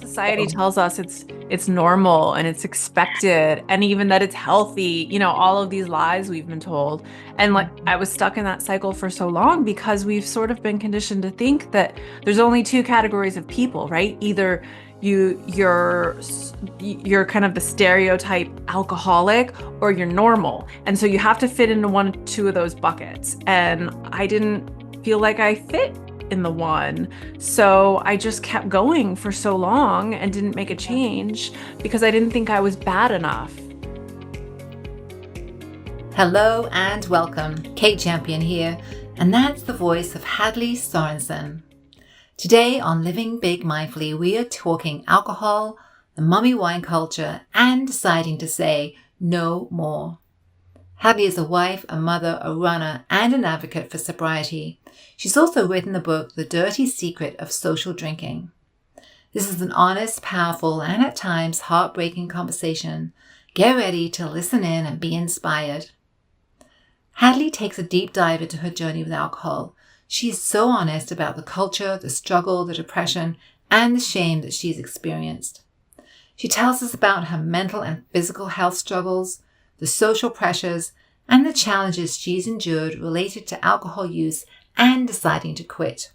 society tells us it's normal and it's expected and even that it's healthy, all of these lies we've been told. And like I was stuck in that cycle for so long because we've sort of been conditioned to think that there's only two categories of people, right? Either you're kind of the stereotype alcoholic or you're normal. And so you have to fit into two of those buckets. And I didn't feel like I fit in the one. So I just kept going for so long and didn't make a change because I didn't think I was bad enough. Hello and welcome. Kate Champion here, and that's the voice of Hadley Sorensen. Today on Living Big Mindfully, we are talking alcohol, the mummy wine culture, and deciding to say no more. Hadley is a wife, a mother, a runner, and an advocate for sobriety. She's also written the book, The Dirty Secret of Social Drinking. This is an honest, powerful, and at times heartbreaking conversation. Get ready to listen in and be inspired. Hadley takes a deep dive into her journey with alcohol. She is so honest about the culture, the struggle, the depression, and the shame that she's experienced. She tells us about her mental and physical health struggles, the social pressures, and the challenges she's endured related to alcohol use and deciding to quit.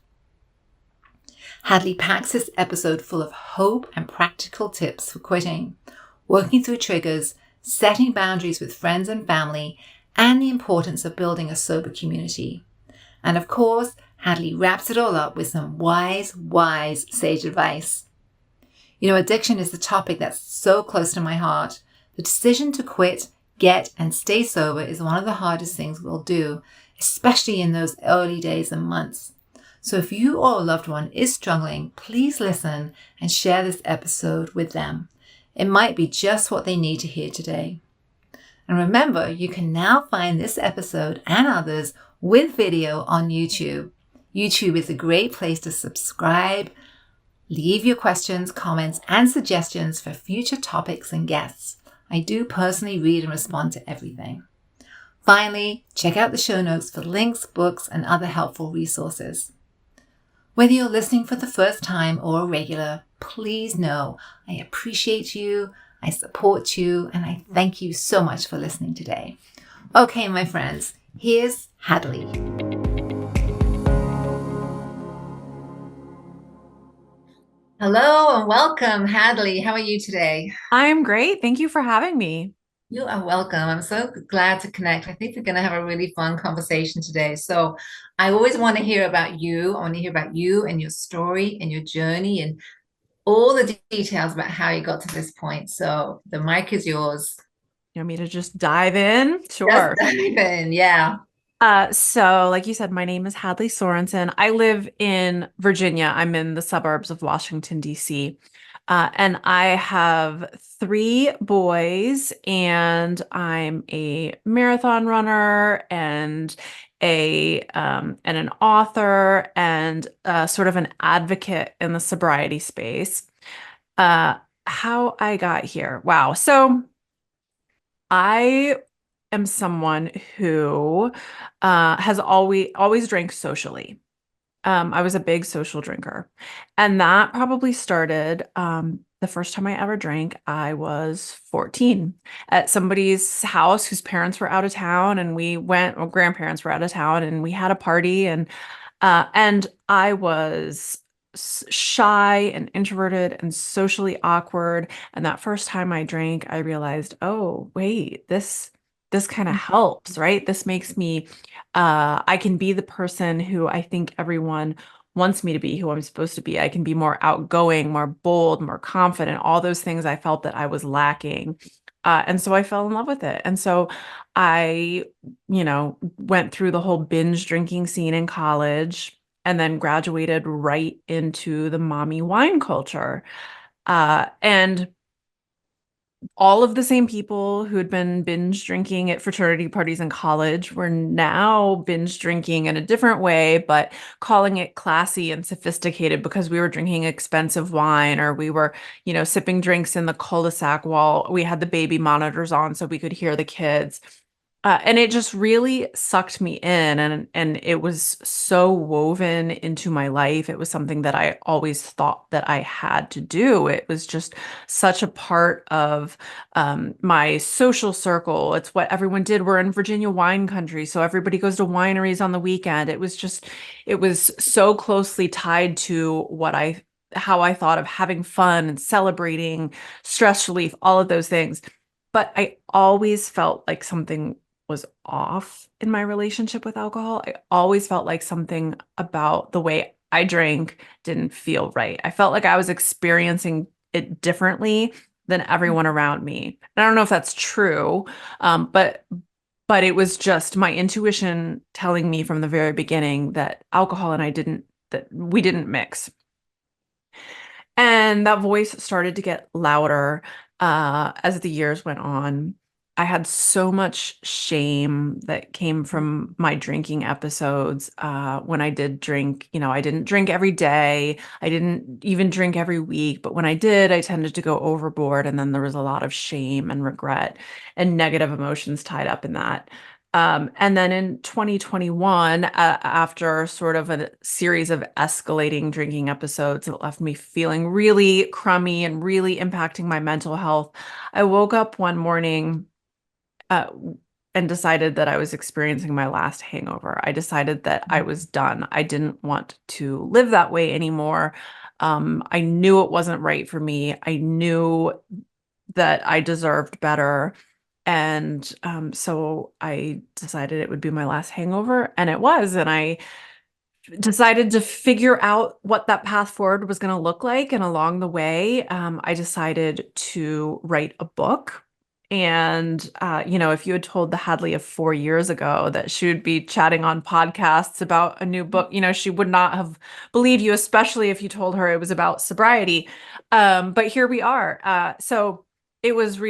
Hadley packs this episode full of hope and practical tips for quitting, working through triggers, setting boundaries with friends and family, and the importance of building a sober community. And of course, Hadley wraps it all up with some wise sage advice. Addiction is the topic that's so close to my heart. The decision to quit, get, and stay sober is one of the hardest things we'll do, especially in those early days and months. So if you or a loved one is struggling, please listen and share this episode with them. It might be just what they need to hear today. And remember, you can now find this episode and others with video on YouTube. YouTube is a great place to subscribe, leave your questions, comments, and suggestions for future topics and guests. I do personally read and respond to everything. Finally, check out the show notes for links, books, and other helpful resources. Whether you're listening for the first time or a regular, please know I appreciate you, I support you, and I thank you so much for listening today. Okay, my friends, here's Hadley. Hello and welcome, Hadley. How are you today? I'm great. Thank you for having me. You are welcome. I'm so glad to connect. I think we're going to have a really fun conversation today. So I always want to hear about you. I want to hear about you and your story and your journey and all the details about how you got to this point. So the mic is yours. You want me to just dive in? Sure. Just dive in, yeah. So like you said, my name is Hadley Sorensen. I live in Virginia. I'm in the suburbs of Washington, D.C. And I have 3 boys, and I'm a marathon runner and an author and sort of an advocate in the sobriety space. How I got here. Wow. So I am someone who has always drank socially. I was a big social drinker, and that probably started the first time I ever drank. I was 14 at somebody's house whose parents were out of town, and grandparents were out of town, and we had a party, and I was shy and introverted and socially awkward. And that first time I drank, I realized, oh, wait, this kind of helps, right? This makes me, I can be the person who I think everyone wants me to be, who I'm supposed to be. I can be more outgoing, more bold, more confident, all those things I felt that I was lacking. And so I fell in love with it. And so I, went through the whole binge drinking scene in college and then graduated right into the mommy wine culture. And all of the same people who had been binge drinking at fraternity parties in college were now binge drinking in a different way, but calling it classy and sophisticated because we were drinking expensive wine, or we were, sipping drinks in the cul-de-sac while we had the baby monitors on so we could hear the kids. And it just really sucked me in, and it was so woven into my life. It was something that I always thought that I had to do. It was just such a part of my social circle. It's what everyone did. We're in Virginia wine country, so everybody goes to wineries on the weekend. It was so closely tied to how I thought of having fun and celebrating, stress relief, all of those things. But I always felt like something was off in my relationship with alcohol. I always felt like something about the way I drank didn't feel right. I felt like I was experiencing it differently than everyone around me. And I don't know if that's true, but it was just my intuition telling me from the very beginning that alcohol and I didn't that we didn't mix. And that voice started to get louder as the years went on. I had so much shame that came from my drinking episodes. When I did drink, I didn't drink every day. I didn't even drink every week. But when I did, I tended to go overboard. And then there was a lot of shame and regret and negative emotions tied up in that. And then in 2021, after sort of a series of escalating drinking episodes that left me feeling really crummy and really impacting my mental health, I woke up one morning uh, and decided that I was experiencing my last hangover. I decided that I was done. I didn't want to live that way anymore. I knew it wasn't right for me. I knew that I deserved better. And so I decided it would be my last hangover, and it was. And I decided to figure out what that path forward was going to look like. And along the way, I decided to write a book. And, if you had told the Hadley of 4 years ago that she would be chatting on podcasts about a new book, she would not have believed you, especially if you told her it was about sobriety. But here we are. So it was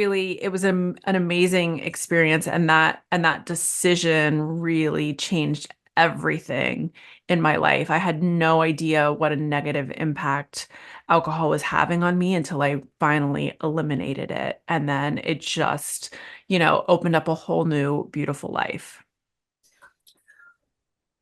an amazing experience. And that decision really changed everything in my life. I had no idea what a negative impact alcohol was having on me until I finally eliminated it. And then it just, opened up a whole new beautiful life.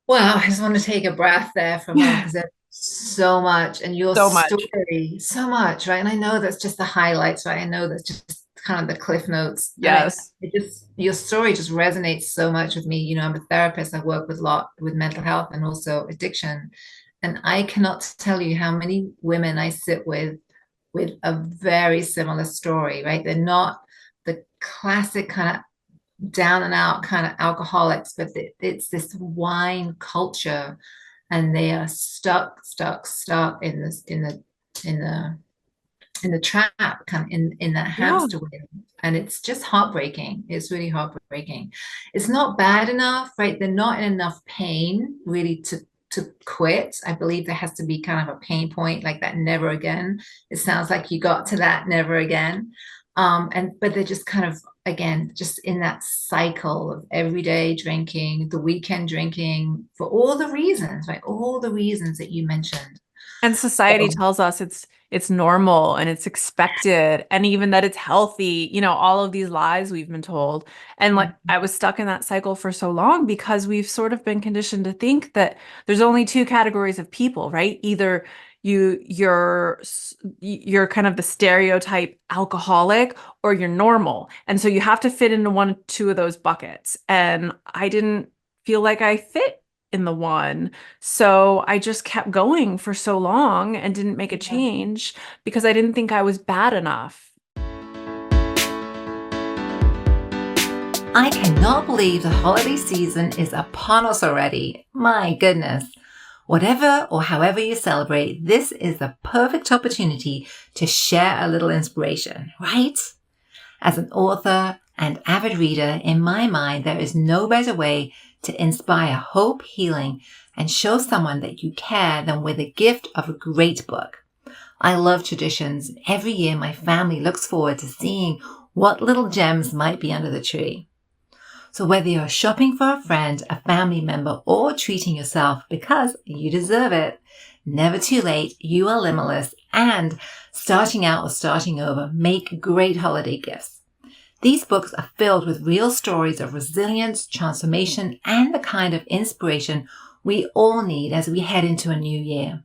Wow, I just want to take a breath there for a moment because there's so much, and your So much. story, so much, right? And I know that's just the highlights, right? I know that's just kind of the cliff notes, and Yes. it just your story just resonates so much with me. I'm a therapist. I work with a lot with mental health and also addiction, and I cannot tell you how many women I sit with a very similar story, right? They're not the classic kind of down and out kind of alcoholics, but it's this wine culture, and they are stuck in this in the trap, kind of in that Yeah. hamster wheel. And it's just heartbreaking. It's really heartbreaking. It's not bad enough, right? They're not in enough pain really to quit. I believe there has to be kind of a pain point, like that never again. It sounds like you got to that never again. But they're just kind of, again, just in that cycle of everyday drinking, the weekend drinking, for all the reasons, right? All the reasons that you mentioned. And society So, tells us it's normal and it's expected, and even that it's healthy, all of these lies we've been told. And like I was stuck in that cycle for so long because we've sort of been conditioned to think that there's only two categories of people, right? Either you're kind of the stereotype alcoholic, or you're normal. And so you have to fit into two of those buckets. And I didn't feel like I fit in the one. So I just kept going for so long and didn't make a yeah. change because I didn't think I was bad enough. I cannot believe the holiday season is upon us already. My goodness. Whatever or however you celebrate, this is the perfect opportunity to share a little inspiration, right? As an author and avid reader, in my mind, there is no better way to inspire hope, healing, and show someone that you care than with a gift of a great book. I love traditions. Every year, my family looks forward to seeing what little gems might be under the tree. So whether you're shopping for a friend, a family member, or treating yourself because you deserve it, never too late, you are limitless, and starting out or starting over make great holiday gifts. These books are filled with real stories of resilience, transformation, and the kind of inspiration we all need as we head into a new year.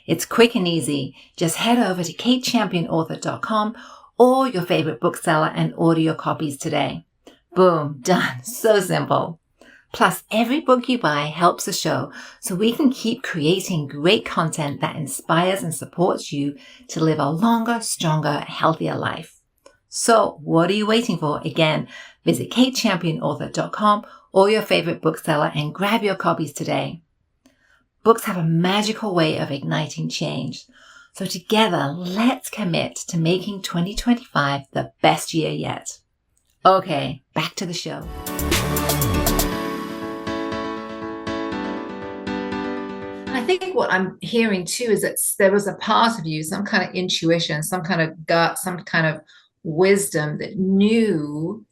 It's quick and easy. Just head over to katechampionauthor.com or your favorite bookseller and order your copies today. Boom, done. So simple. Plus, every book you buy helps the show, so we can keep creating great content that inspires and supports you to live a longer, stronger, healthier life. So what are you waiting for? Again, visit katechampionauthor.com or your favorite bookseller and grab your copies today. Books have a magical way of igniting change. So together, let's commit to making 2025 the best year yet. Okay, back to the show. I think what I'm hearing too is that there was a part of you, some kind of intuition, some kind of gut, some kind of wisdom that knew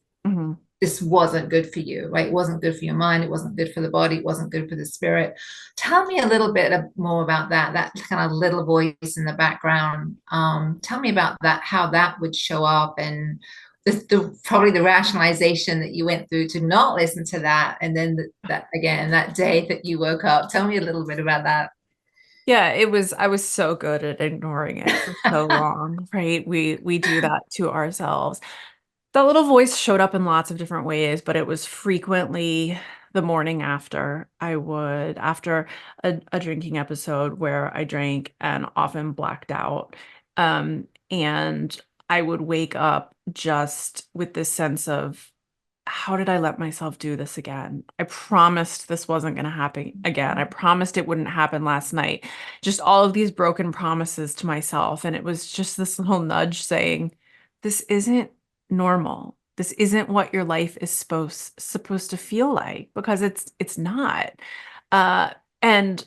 this wasn't good for you, right? It wasn't good for your mind. It wasn't good for the body. It wasn't good for the spirit. Tell me a little bit more about that kind of little voice in the background. Tell me about that, how that would show up, and probably the rationalization that you went through to not listen to that. And then that again, that day that you woke up. Tell me a little bit about that. Yeah, I was so good at ignoring it for so long, right? We do that to ourselves. That little voice showed up in lots of different ways, but it was frequently the morning after. After a drinking episode where I drank and often blacked out. And I would wake up just with this sense of, how did I let myself do this again? I promised this wasn't going to happen again. I promised it wouldn't happen last night. Just all of these broken promises to myself. And it was just this little nudge saying, this isn't normal. This isn't what your life is supposed to feel like, because it's not. And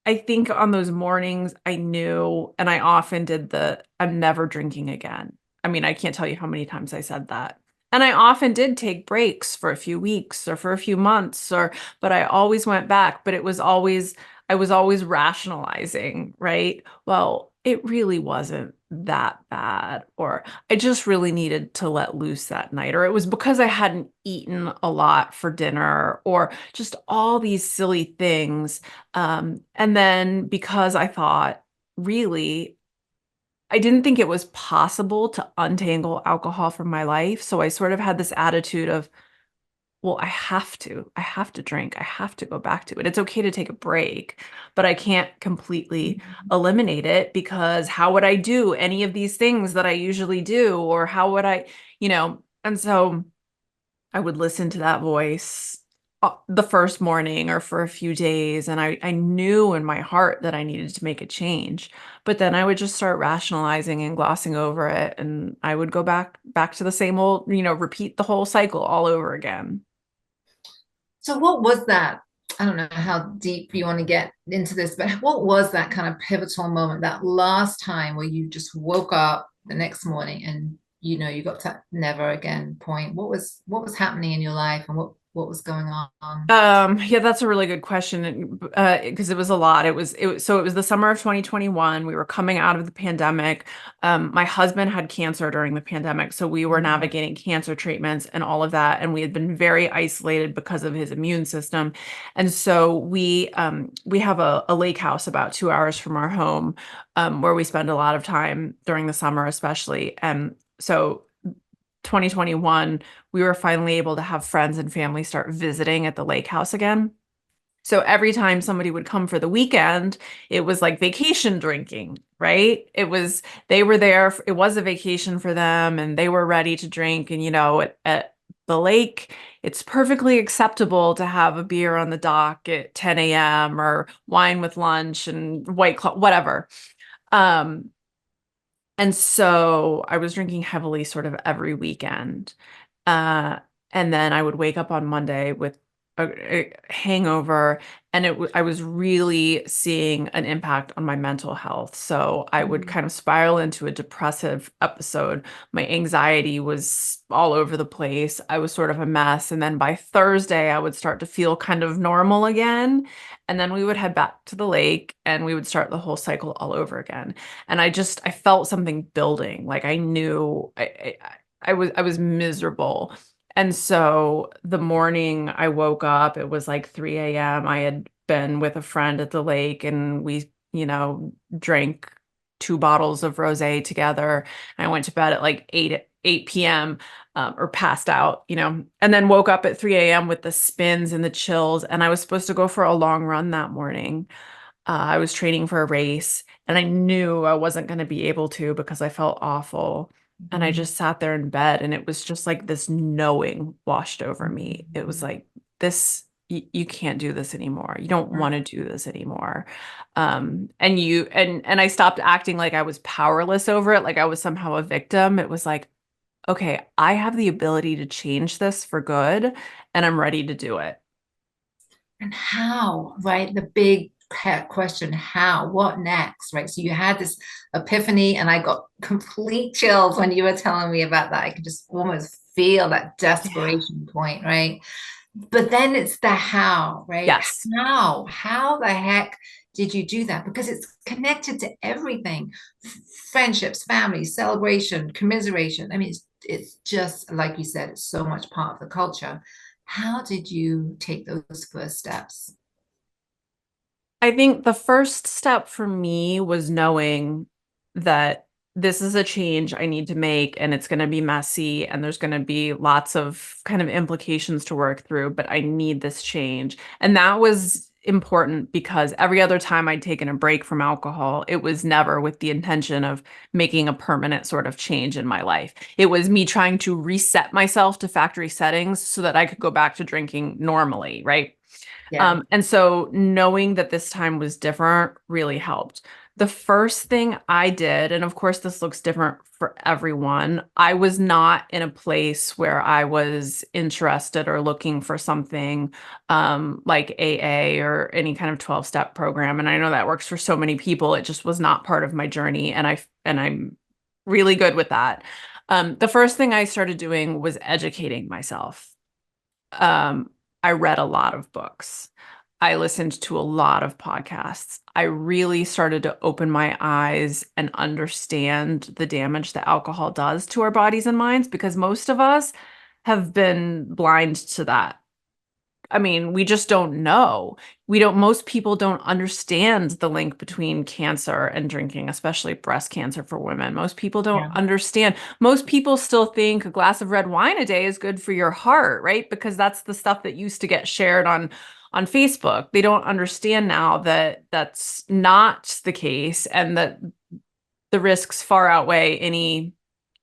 I think on those mornings I knew, and I often did I'm never drinking again. I mean, I can't tell you how many times I said that. And I often did take breaks for a few weeks or for a few months, but I always went back, but I was always rationalizing, right? Well, it really wasn't that bad, or I just really needed to let loose that night, or it was because I hadn't eaten a lot for dinner, or just all these silly things. And then because I thought, really, I didn't think it was possible to untangle alcohol from my life. So I sort of had this attitude of, well, I have to drink. I have to go back to it. It's okay to take a break, but I can't completely eliminate it, because how would I do any of these things that I usually do? Or how would and so I would listen to that voice the first morning or for a few days. And I knew in my heart that I needed to make a change, but then I would just start rationalizing and glossing over it. And I would go back to the same old, repeat the whole cycle all over again. So what was that? I don't know how deep you want to get into this, but what was that kind of pivotal moment, that last time where you just woke up the next morning and you got to never again point? What was happening in your life, and what was going on? Yeah, that's a really good question. Because it was a lot. So it was the summer of 2021. We were coming out of the pandemic. My husband had cancer during the pandemic, so we were navigating cancer treatments and all of that. And we had been very isolated because of his immune system. And so we have a lake house about 2 hours from our home, where we spend a lot of time during the summer, especially. And so 2021, we were finally able to have friends and family start visiting at the lake house again. So every time somebody would come for the weekend, it was like vacation drinking, right? They were there, it was a vacation for them, and they were ready to drink. And, at the lake, it's perfectly acceptable to have a beer on the dock at 10 a.m. or wine with lunch and White Claw, whatever. And so I was drinking heavily sort of every weekend. Uh, and then I would wake up on Monday with a hangover, and I was really seeing an impact on my mental health. So I would kind of spiral into a depressive episode. My anxiety was all over the place. I was sort of a mess. And then by Thursday, I would start to feel kind of normal again. And then we would head back to the lake and we would start the whole cycle all over again. And I felt something building. Like I knew I was miserable. And so the morning I woke up, it was like 3 a.m. I had been with a friend at the lake and we, drank 2 bottles of rosé together. I went to bed at like 8 p.m. Or passed out, and then woke up at 3 a.m. with the spins and the chills. And I was supposed to go for a long run that morning. I was training for a race and I knew I wasn't going to be able to because I felt awful. And I Mhm. just sat there in bed and it was just like this knowing washed over me. It was like, you can't do this anymore. You don't want to do this anymore. And I stopped acting like I was powerless over it, like I was somehow a victim. It was like, okay, I have the ability to change this for good and I'm ready to do it. And how, right? The big question, how? What next, right? So you had this epiphany, and I got complete chills when you were telling me about that. I could just almost feel that Yeah. desperation point, right? But then it's the how, right? Yes. How the heck did you do that? Because it's connected to everything, friendships, families, celebration, commiseration. I mean, it's just like you said, it's so much part of the culture. How did you take those first steps? I think the first step for me was knowing that this is a change I need to make and it's going to be messy and there's going to be lots of kind of implications to work through, but I need this change. And that was important because every other time I'd taken a break from alcohol, it was never with the intention of making a permanent sort of change in my life. It was me trying to reset myself to factory settings so that I could go back to drinking normally, right? Yeah. And so knowing that this time was different really helped. The first thing I did, and of course this looks different for everyone, I was not in a place where I was interested or looking for something like AA or any kind of 12-step program. And I know that works for so many people. It just was not part of my journey, and I'm really good with that. The first thing I started doing was educating myself. Um, I read a lot of books. I listened to a lot of podcasts. I really started to open my eyes and understand the damage that alcohol does to our bodies and minds because most of us have been blind to that. I mean, we just don't know. Most people don't understand the link between cancer and drinking, especially breast cancer for women. Most people don't Yeah. understand. Most people still think a glass of red wine a day is good for your heart, right? Because that's the stuff that used to get shared on Facebook. They don't understand now that that's not the case and that the risks far outweigh any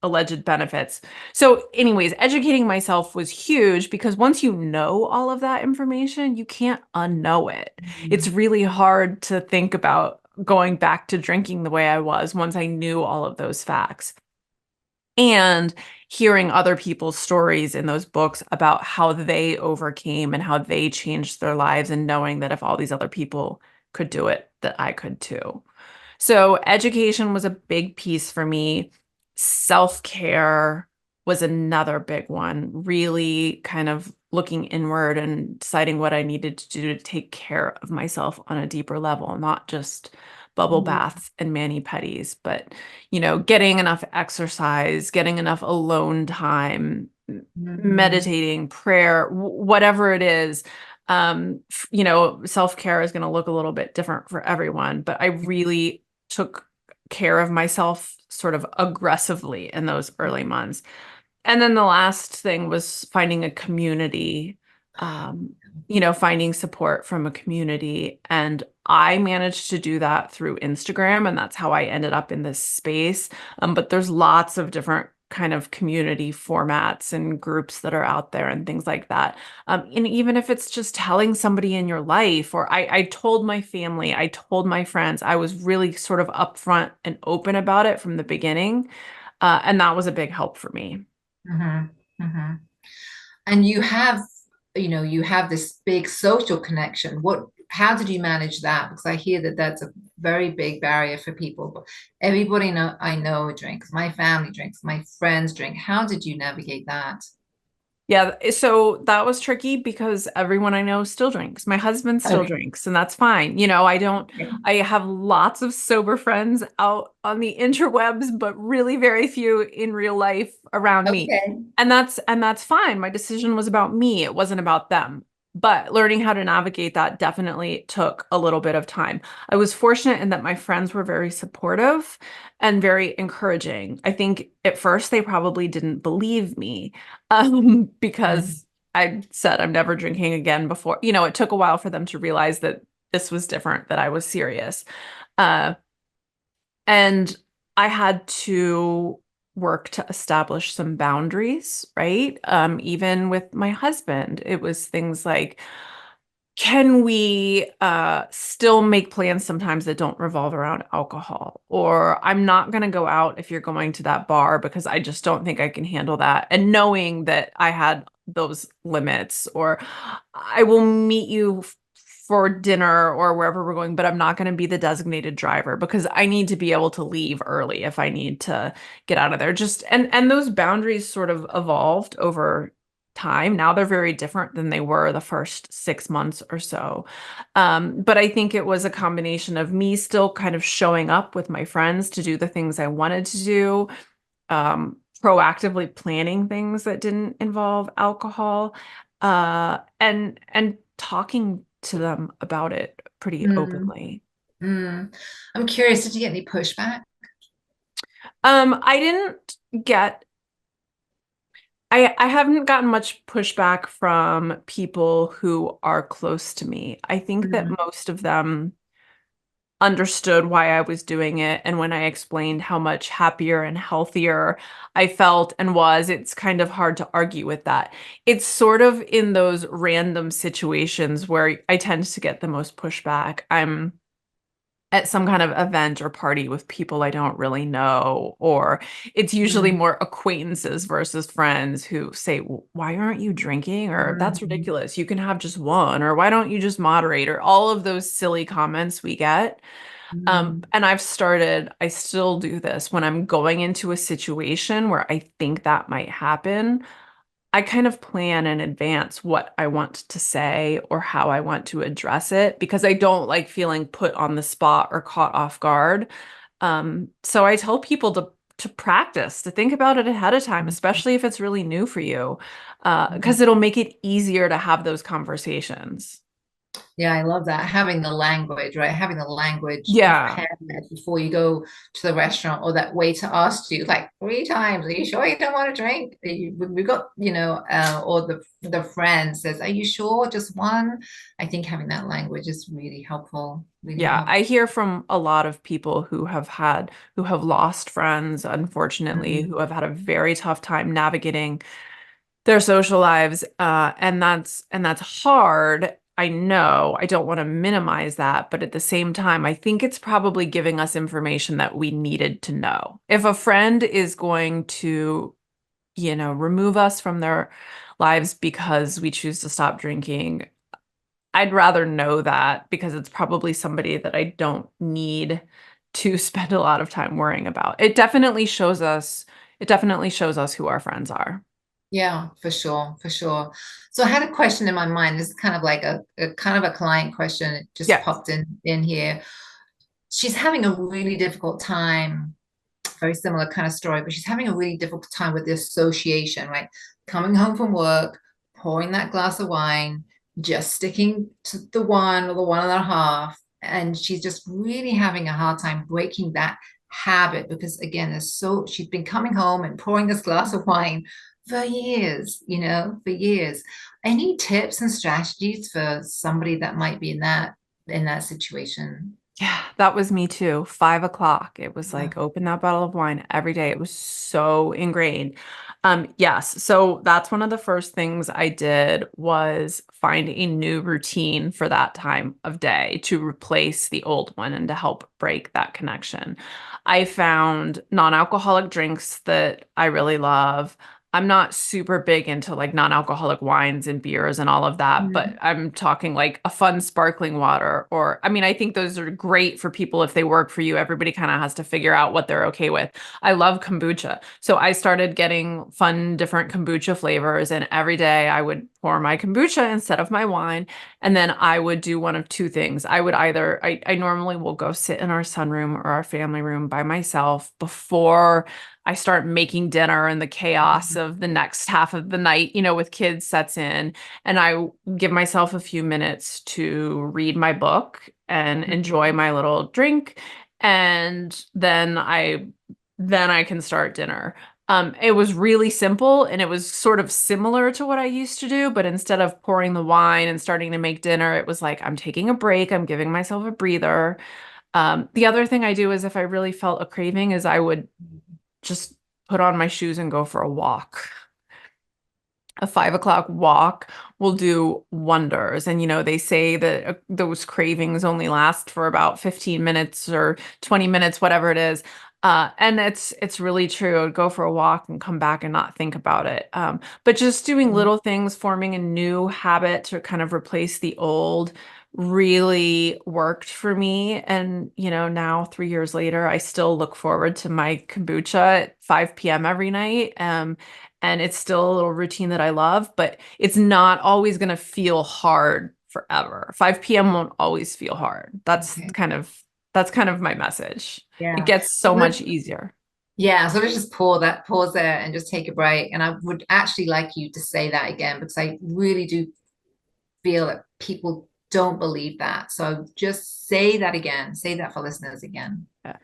alleged benefits. So, anyways, educating myself was huge because once you know all of that information, you can't unknow it. It's Mhm. really hard to think about going back to drinking the way I was once I knew all of those facts. And hearing other people's stories in those books about how they overcame and how they changed their lives, and knowing that if all these other people could do it, that I could too. So education was a big piece for me. Self-care was another big one, really kind of looking inward and deciding what I needed to do to take care of myself on a deeper level, not just bubble baths and mani-pedis, but, getting enough exercise, getting enough alone time, Mhm. meditating, prayer, whatever it is. Self-care is going to look a little bit different for everyone, but I really took care of myself sort of aggressively in those early months. And then the last thing was finding a community, um, finding support from a community. And I managed to do that through Instagram, and that's how I ended up in this space. But there's lots of different kind of community formats and groups that are out there and things like that. And even if it's just telling somebody in your life, or I told my family, I told my friends, I was really sort of upfront and open about it from the beginning. And that was a big help for me. Mhm. Mhm. And you have this big social connection. How did you manage that? Because I hear that that's a very big barrier for people. But everybody I know drinks. My family drinks. My friends drink. How did you navigate that? Yeah, so that was tricky because everyone I know still drinks. My husband still Okay. drinks, and that's fine. I have lots of sober friends out on the interwebs, but really very few in real life around me. Okay. And that's fine. My decision was about me. It wasn't about them. But learning how to navigate that definitely took a little bit of time. I was fortunate in that my friends were very supportive and very encouraging. I think at first they probably didn't believe me Mm. because I said I'm never drinking again before. It took a while for them to realize that this was different, that I was serious. Uh, and I had to work to establish some boundaries, right? Even with my husband, it was things like, can we still make plans sometimes that don't revolve around alcohol? Or I'm not going to go out if you're going to that bar because I just don't think I can handle that. And knowing that I had those limits, or I will meet you for dinner or wherever we're going, but I'm not going to be the designated driver because I need to be able to leave early if I need to get out of there. Just and those boundaries sort of evolved over time. Now they're very different than they were the first 6 months or so. But I think it was a combination of me still kind of showing up with my friends to do the things I wanted to do, proactively planning things that didn't involve alcohol, and talking to them about it pretty Mm. openly. Mm. I'm curious, did you get any pushback? I didn't get I haven't gotten much pushback from people who are close to me. I think that Mm. most of them understood why I was doing it. And when I explained how much happier and healthier I felt and was, it's kind of hard to argue with that. It's sort of in those random situations where I tend to get the most pushback. I'm at some kind of event or party with people I don't really know, or it's usually Mm. more acquaintances versus friends who say, Why aren't you drinking?" Or "That's Mm. ridiculous. You can have just one," or "Why don't you just moderate?" Or all of those silly comments we get. Mm. And I still do this when I'm going into a situation where I think that might happen. I kind of plan in advance what I want to say or how I want to address it because I don't like feeling put on the spot or caught off guard. So I tell people to practice, to think about it ahead of time, especially if it's really new for you, Mm. because it'll make it easier to have those conversations. Yeah, I love that. Having the language, right? Having the language Yeah. prepared before you go to the restaurant, or that waiter asked you like 3 times, are you sure you don't want to drink? We've got, or the friend says, are you sure? Just one? I think having that language is really helpful, really Yeah, helpful. I hear from a lot of people who have lost friends, unfortunately, Mm. who have had a very tough time navigating their social lives. And that's hard. I know. I don't want to minimize that, but at the same time, I think it's probably giving us information that we needed to know. If a friend is going to, remove us from their lives because we choose to stop drinking, I'd rather know that because it's probably somebody that I don't need to spend a lot of time worrying about. It definitely shows us who our friends are. Yeah, for sure, for sure. So I had a question in my mind. This is kind of like a kind of a client question. It just Yes. popped in here. She's having a really difficult time, very similar kind of story, but she's having a really difficult time with the association, right? Coming home from work, pouring that glass of wine, just sticking to the one or the one and a half. And she's just really having a hard time breaking that habit because, again, she's been coming home and pouring this glass of wine for years, for years. Any tips and strategies for somebody that might be in that situation? Yeah, that was me too. 5 o'clock. It was Yeah. like open that bottle of wine every day. It was so ingrained. Yes. So that's one of the first things I did was find a new routine for that time of day to replace the old one and to help break that connection. I found non-alcoholic drinks that I really love. I'm not super big into like non-alcoholic wines and beers and all of that, but Mhm. I'm talking like a fun sparkling water or I mean, I think those are great for people if they work for you. Everybody kind of has to figure out what they're okay with. I love kombucha. So I started getting fun different kombucha flavors and every day I would pour my kombucha instead of my wine and then I would do one of two things. I normally will go sit in our sunroom or our family room by myself before I start making dinner and the chaos of the next half of the night, with kids sets in. And I give myself a few minutes to read my book and enjoy my little drink. And then I can start dinner. It was really simple and it was sort of similar to what I used to do, but instead of pouring the wine and starting to make dinner, it was like I'm taking a break, I'm giving myself a breather. The other thing I do is if I really felt a craving is I would just put on my shoes and go for a walk. A 5 o'clock walk will do wonders. And, they say that those cravings only last for about 15 minutes or 20 minutes, whatever it is. And it's really true. I'd go for a walk and come back and not think about it. But just doing Mhm. little things, forming a new habit to kind of replace the old really worked for me. And, now 3 years later, I still look forward to my kombucha at 5 p.m. every night. And it's still a little routine that I love, but it's not always going to feel hard forever. 5 p.m. won't always feel hard. Okay. That's kind of my message. It Yeah. gets So so much easier. yeah, so let's just pause there and just take a break. And I would actually like you to say that again because I really do feel that people don't believe that. So just say that again. Say that for listeners again. Yeah.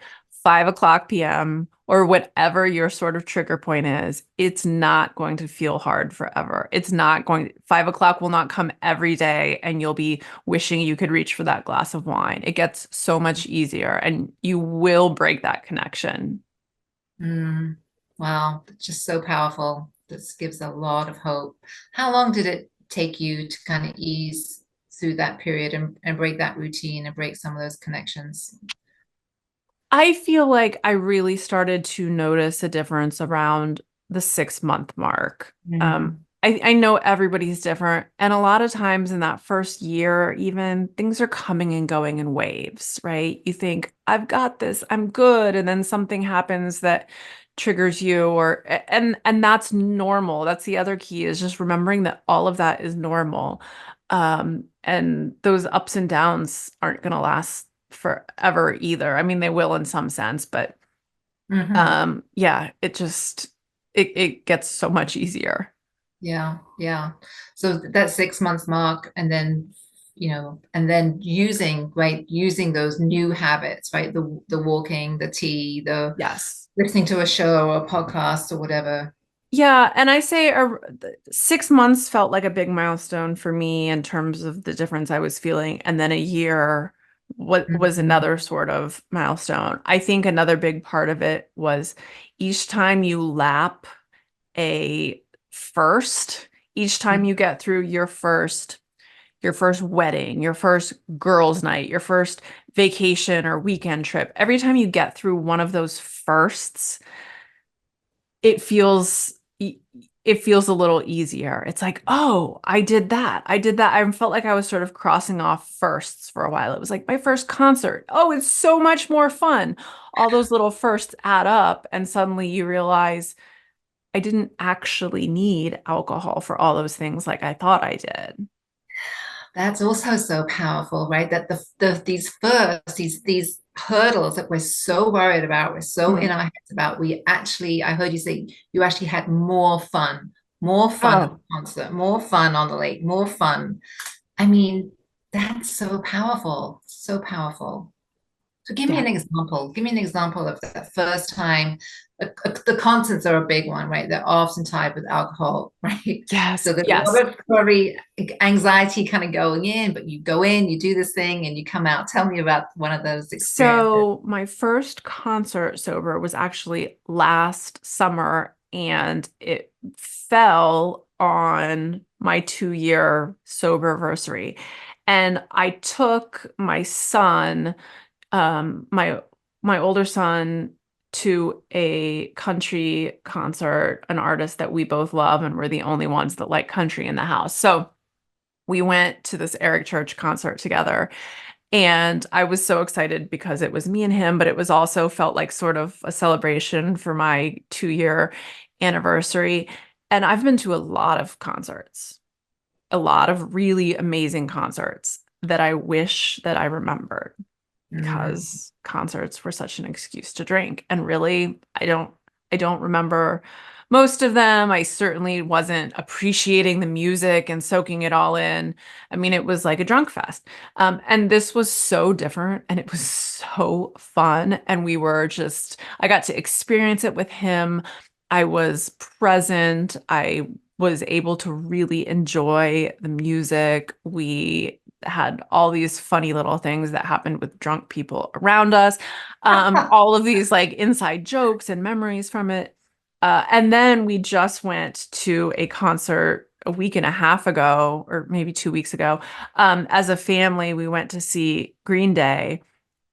5 o'clock p.m. or whatever your sort of trigger point is, it's not going to feel hard forever. It's not going, 5 o'clock will not come every day and you'll be wishing you could reach for that glass of wine. It gets so much easier and you will break that connection. Mm, wow, it's just so powerful. This gives a lot of hope. How long did it take you to kind of ease through that period and break that routine and break some of those connections? I feel like I really started to notice a difference around the 6 month mark. Mm, I know everybody's different. And a lot of times in that first year, even things are coming and going in waves, right? You think, I've got this, I'm good. And then something happens that triggers you and that's normal. That's the other key is just remembering that all of that is normal. And those ups and downs aren't going to last forever either. I mean, they will in some sense, but hmm. yeah, it gets so much easier. Yeah, yeah. So that 6 months mark, and then and then using those new habits, right? The walking, the tea, the Yes. listening to a show or a podcast or whatever. Yeah, and I say 6 months felt like a big milestone for me in terms of the difference I was feeling, and then a year what was Mhm. another sort of milestone. I think another big part of it was each time you lap a first, each time you get through your first wedding, your first girls' night, your first vacation or weekend trip, every time you get through one of those firsts, it feels it feels a little easier. It's like, oh, I did that. I did that. I felt like I was sort of crossing off firsts for a while. It was like my first concert. Oh, it's so much more fun. All those little firsts add up, and suddenly you realize I didn't actually need alcohol for all those things like I thought I did. That's also so powerful, right? That these first, these hurdles that we're so worried about, we're so in Mhm. our heads about, we actually, I heard you say you actually had more fun at the Oh, concert, more fun on the lake, more fun. I mean, that's so powerful, so powerful. So give me yeah. an example. Give me an example of that first time. The concerts are a big one, right? They're often tied with alcohol, right? Yes, So there's a yes. lot of probably anxiety kind of going in, but you go in, you do this thing, and you come out. Tell me about one of those experiences. So my first concert sober was actually last summer, and it fell on my 2 year sober anniversary. And I took my son, my older son. to a country concert, an artist that we both love, and we're the only ones that like country in the house. So we went to this Eric Church concert together. And I was so excited because it was me and him, but it was also felt like sort of a celebration for my 2-year anniversary. And I've been to a lot of concerts, a lot of really amazing concerts that I wish that I remembered, Mm, because concerts were such an excuse to drink. And really, I don't remember most of them. I certainly wasn't appreciating the music and soaking it all in. I mean, it was like a drunk fest. And this was so different and it was so fun. And I got to experience it with him. I was present. I was able to really enjoy the music. We had all these funny little things that happened with drunk people around us, all of these like inside jokes and memories from it. And then we just went to a concert a week and a half ago, or maybe 2 weeks ago. As a family, we went to see Green Day,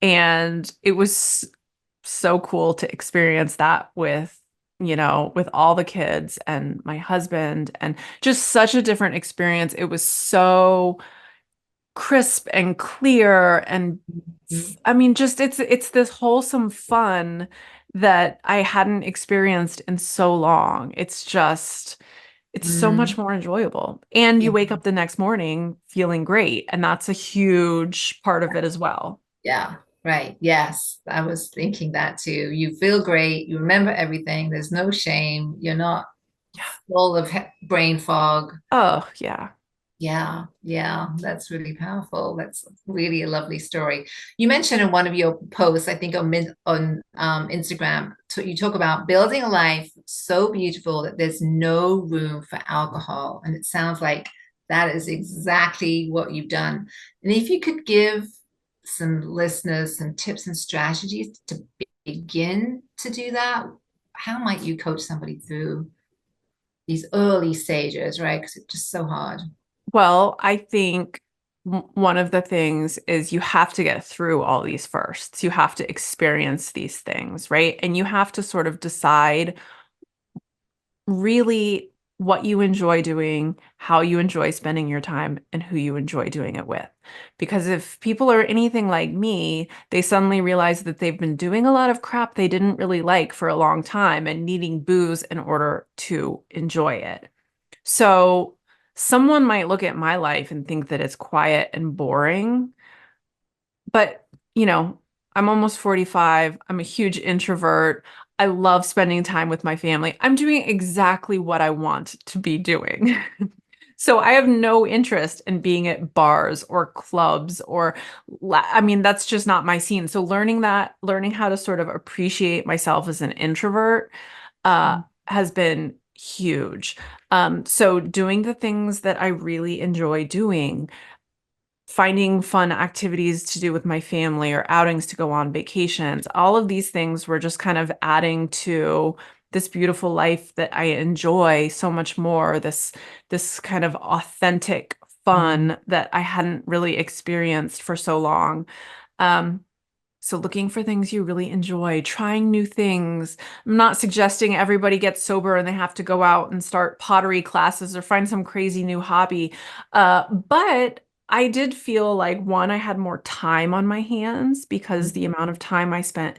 and it was so cool to experience that with all the kids and my husband, and just such a different experience. It was so crisp and clear, and mm, I mean, just it's this wholesome fun that I hadn't experienced in so long. It's so much mm. more enjoyable. And you Yeah. wake up the next morning feeling great, and that's a huge part of it as well. Yeah, right. Yes, I was thinking that too. You feel great. You remember everything. There's no shame. You're not full of brain fog. Oh, yeah. Yeah, yeah, that's really powerful. That's really a lovely story. You mentioned in one of your posts, I think on Instagram, you talk about building a life so beautiful that there's no room for alcohol, and it sounds like that is exactly what you've done. And if you could give some listeners some tips and strategies to begin to do that, how might you coach somebody through these early stages, right? Because it's just so hard. Well, I think one of the things is you have to get through all these firsts. You have to experience these things, right? And you have to sort of decide really what you enjoy doing, how you enjoy spending your time, and who you enjoy doing it with. Because if people are anything like me, they suddenly realize that they've been doing a lot of crap they didn't really like for a long time and needing booze in order to enjoy it. So someone might look at my life and think that it's quiet and boring, but, you know, I'm almost 45. I'm a huge introvert. I love spending time with my family. I'm doing exactly what I want to be doing. So I have no interest in being at bars or clubs I mean, that's just not my scene. So learning how to sort of appreciate myself as an introvert, uh, has been huge. So doing the things that I really enjoy doing, finding fun activities to do with my family or outings to go on vacations. All of these things were just kind of adding to this beautiful life that I enjoy so much more, this kind of authentic Mm, fun that I hadn't really experienced for so long. Um, so looking for things you really enjoy, trying new things. I'm not suggesting everybody gets sober and they have to go out and start pottery classes or find some crazy new hobby. But I did feel like, one, I had more time on my hands because the amount of time I spent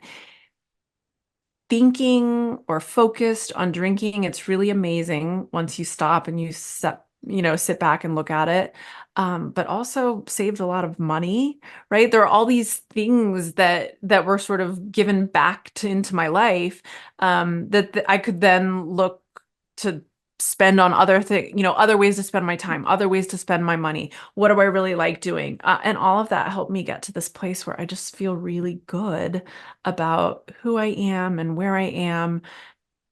thinking or focused on drinking, it's really amazing once you stop and sit back and look at it. But also saved a lot of money, right? There are all these things that were sort of given back into my life, that I could then look to spend on other things, other ways to spend my time, other ways to spend my money. What do I really like doing? And all of that helped me get to this place where I just feel really good about who I am and where I am.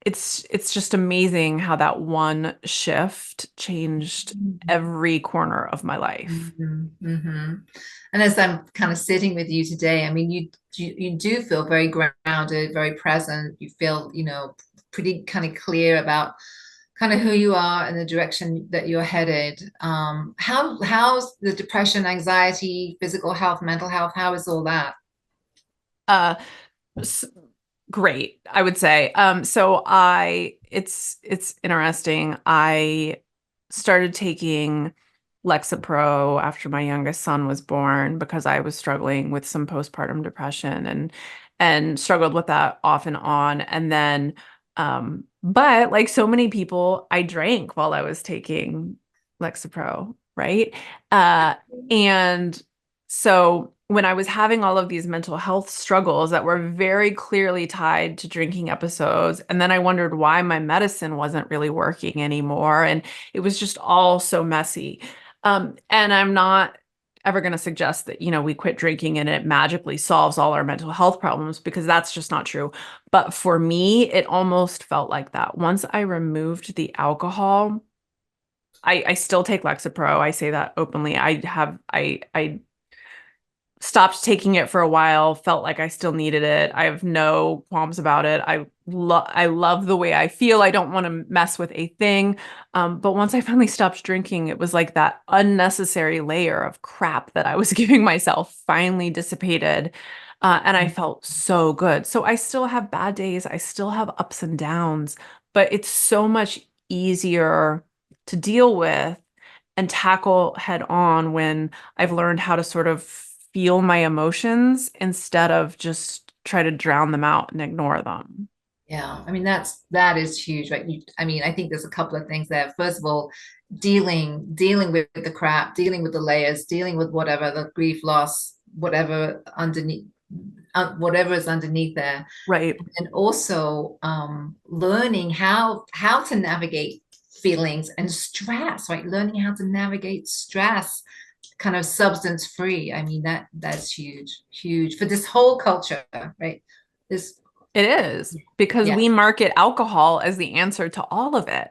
It's just amazing how that one shift changed mm. every corner of my life. Mhm, mhm. And as I'm kind of sitting with you today, I mean, you do feel very grounded, very present. You feel, pretty kind of clear about kind of who you are and the direction that you're headed. How's the depression, anxiety, physical health, mental health? How is all that? Uh, great, I would say. It's interesting. I started taking Lexapro after my youngest son was born because I was struggling with some postpartum depression and struggled with that off and on. And then, but like so many people, I drank while I was taking Lexapro, right? Uh, and so when I was having all of these mental health struggles that were very clearly tied to drinking episodes, and then I wondered why my medicine wasn't really working anymore, and it was just all so messy. And I'm not ever going to suggest that, we quit drinking and it magically solves all our mental health problems because that's just not true. But for me, it almost felt like that. Once I removed the alcohol, I still take Lexapro. I say that openly. I stopped taking it for a while, felt like I still needed it. I have no qualms about it. I love the way I feel. I don't want to mess with a thing. But once I finally stopped drinking, it was like that unnecessary layer of crap that I was giving myself finally dissipated. And I felt so good. So I still have bad days. I still have ups and downs, but it's so much easier to deal with and tackle head on when I've learned how to sort of feel my emotions instead of just try to drown them out and ignore them. Yeah, I mean that is huge, right? I mean, I think there's a couple of things there. First of all, dealing with the crap, dealing with the layers, dealing with whatever the grief, loss, whatever is underneath there, Right. and also learning how to navigate feelings and stress, right? Learning how to navigate stress, kind of substance free. I mean that's huge, huge for this whole culture, right? This, It is because yeah. we market alcohol as the answer to all of it.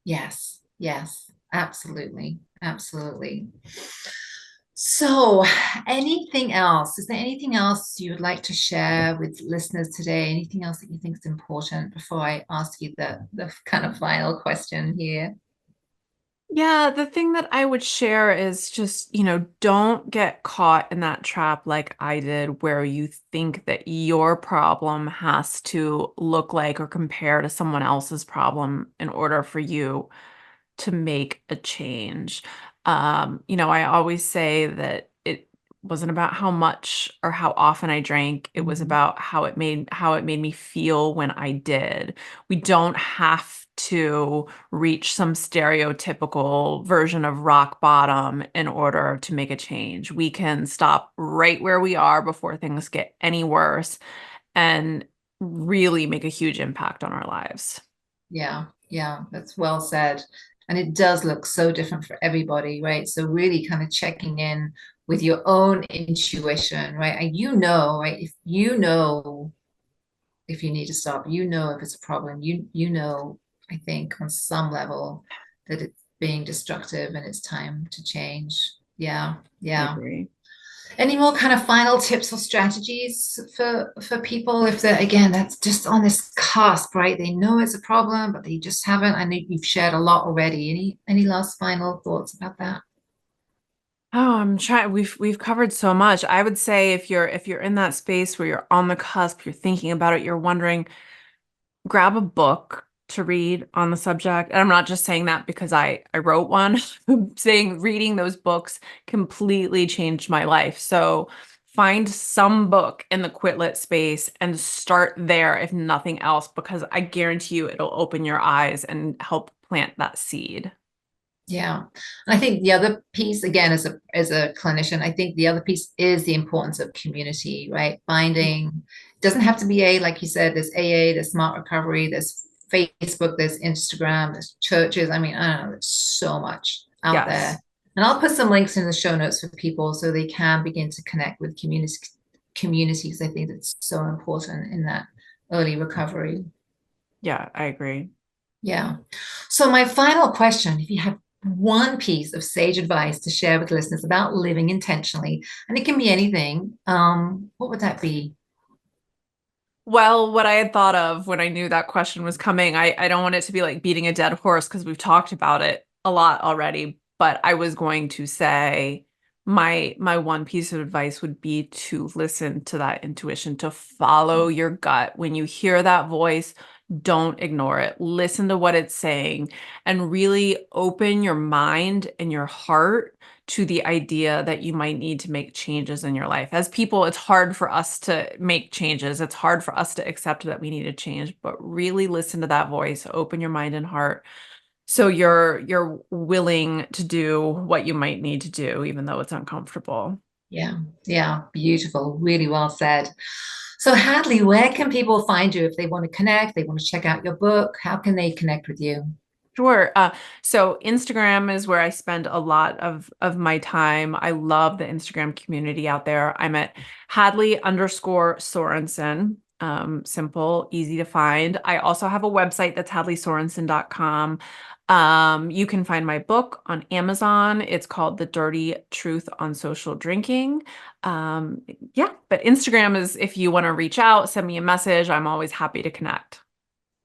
Yes, yes, absolutely, absolutely. So, anything else? Is there anything else you would like to share with listeners today? Anything else that you think is important before I ask you the kind of final question here? Yeah, the thing that I would share is just, don't get caught in that trap like I did, where you think that your problem has to look like or compare to someone else's problem in order for you to make a change. I always say that it wasn't about how much or how often I drank. It was Mhm. about how it made me feel when I did. We don't have to reach some stereotypical version of rock bottom in order to make a change. We can stop right where we are before things get any worse and really make a huge impact on our lives. Yeah, yeah, that's well said. And it does look so different for everybody, right? So really kind of checking in with your own intuition, right? And right? If you know if you need to stop, if it's a problem, I think on some level that it's being destructive and it's time to change. Yeah, I yeah. agree. Any more kind of final tips or strategies for people if they're, again, that's just on this cusp, right? They know it's a problem, but they just haven't. I know you've shared a lot already. Any last final thoughts about that? Oh, I'm trying. We've covered so much. I would say if you're in that space where you're on the cusp, you're thinking about it, you're wondering, grab a book to read on the subject. And I'm not just saying that because I wrote one. Saying reading those books completely changed my life. So find some book in the quit lit space and start there if nothing else, because I guarantee you it'll open your eyes and help plant that seed. Yeah. And I think the other piece, again, as a clinician, I think the other piece is the importance of community, right? Finding, it doesn't have to be like you said, there's AA, there's Smart Recovery, there's Facebook, there's Instagram, there's churches. I mean, I don't know, there's so much out there. Yes. And I'll put some links in the show notes for people so they can begin to connect with communities. I think that's so important in that early recovery. Yeah, I agree. Yeah. So my final question, if you have one piece of sage advice to share with listeners about living intentionally, and it can be anything, what would that be? Well, what I had thought of when I knew that question was coming, I don't want it to be like beating a dead horse because we've talked about it a lot already, but I was going to say my one piece of advice would be to listen to that intuition, to follow your gut. When you hear that voice, don't ignore it. Listen to what it's saying and really open your mind and your heart to the idea that you might need to make changes in your life. As people, it's hard for us to make changes. It's hard for us to accept that we need to change, but really listen to that voice, open your mind and heart so you're willing to do what you might need to do, even though it's uncomfortable. Yeah, yeah, beautiful. Really well said. So, Hadley, where can people find you if they want to connect, they want to check out your book? How can they connect with you? Sure. So Instagram is where I spend a lot of my time. I love the Instagram community out there. I'm at Hadley_Sorensen. Simple, easy to find. I also have a website that's hadleysorensen.com. You can find my book on Amazon. It's called The Dirty Truth on Social Drinking. Yeah, but Instagram is if you want to reach out, send me a message. I'm always happy to connect.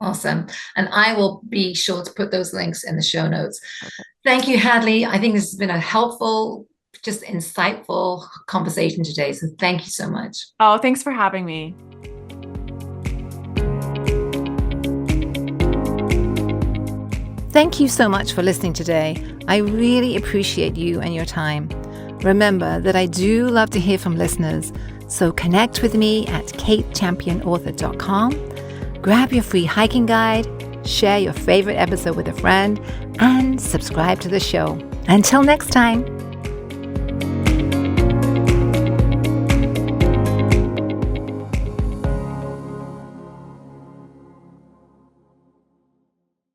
Awesome. And I will be sure to put those links in the show notes. Thank you, Hadley. I think this has been a helpful, just insightful conversation today. So thank you so much. Oh, thanks for having me. Thank you so much for listening today. I really appreciate you and your time. Remember that I do love to hear from listeners, so connect with me at katechampionauthor.com. Grab your free hiking guide, share your favorite episode with a friend, and subscribe to the show. Until next time.